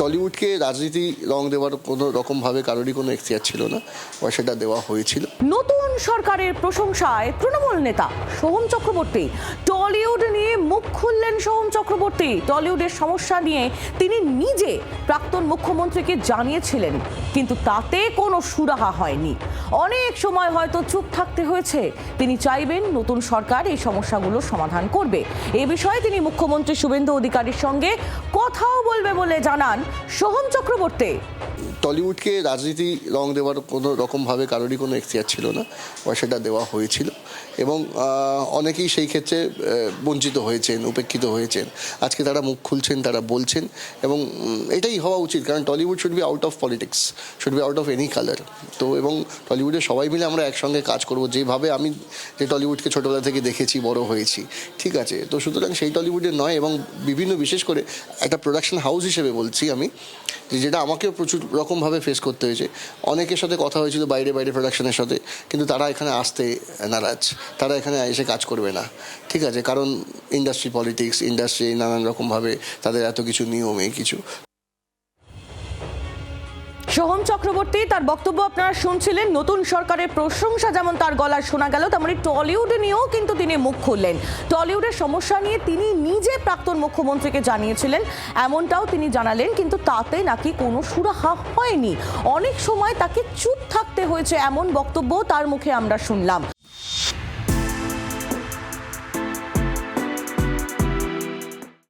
টলিউডকে রাজনীতি রং দেওয়ার কোনো রকমভাবে কারোরই কোনো এখতিয়ার ছিল না, বা সেটা দেওয়া হয়েছিল। নতুন সরকারের প্রশংসায় তৃণমূল নেতা সোহম চক্রবর্তী। টলিউড নিয়ে মুখ খুললেন সোহম চক্রবর্তী। টলিউডের সমস্যা নিয়ে তিনি নিজে প্রাক্তন মুখ্যমন্ত্রীকে জানিয়েছিলেন, কিন্তু তাতে কোনো সুরাহা হয়নি। অনেক সময় হয়তো চুপ থাকতে হয়েছে। তিনি চাইবেন নতুন সরকার এই সমস্যাগুলো সমাধান করবে। এ বিষয়ে তিনি মুখ্যমন্ত্রী শুভেন্দু অধিকারীর সঙ্গে কথাও বলবে বলে জানান সোহম চক্রবর্তী। টলিউডকে রাজনীতি রং দেওয়ার কোনো রকমভাবে কারোরই কোনো এখতিয়ার ছিল না, বা সেটা দেওয়া হয়েছিল, এবং অনেকেই সেই ক্ষেত্রে বঞ্চিত হয়েছেন, উপেক্ষিত হয়েছেন। আজকে তারা মুখ খুলছেন, তারা বলছেন, এবং এটাই হওয়া উচিত, কারণ Tollywood should be out of politics, should be out of any colour. তো এবং টলিউডে সবাই মিলে আমরা একসঙ্গে কাজ করব, যেভাবে আমি যে টলিউডকে ছোটোবেলা থেকে দেখেছি, বড় হয়েছি, ঠিক আছে। তো সুতরাং সেই টলিউডের নয়, এবং বিভিন্ন বিশেষ করে একটা প্রোডাকশন হাউস হিসেবে বলছি আমি, যেটা আমাকেও প্রচুর রকমভাবে ফেস করতে হয়েছে। অনেকের সাথে কথা হয়েছিল বাইরে প্রোডাকশনের সাথে, কিন্তু তারা এখানে আসতে নারাজ, তারা এখানে এসে কাজ করবে না, ঠিক আছে, কারণ ইন্ডাস্ট্রি পলিটিক্স, ইন্ডাস্ট্রি নানান রকমভাবে তাদের এত কিছু নিয়ম, এই কিছু। সোহম চক্রবর্তী তার বক্তব্য আপনারা শুনছিলেন। নতুন সরকারের প্রশংসা যেমন তার গলায় শোনা গেল, তেমনি টলিউড নিয়েও কিন্তু তিনি মুখ খুললেন। টলিউডের সমস্যা নিয়ে তিনি নিজে প্রাক্তন মুখ্যমন্ত্রীকে জানিয়েছিলেন, এমনটাও তিনি জানালেন, কিন্তু তাতে নাকি কোনো সুরাহা হয়নি। অনেক সময় তাকে চুপ থাকতে হয়েছে, এমন বক্তব্য তার মুখে আমরা শুনলাম।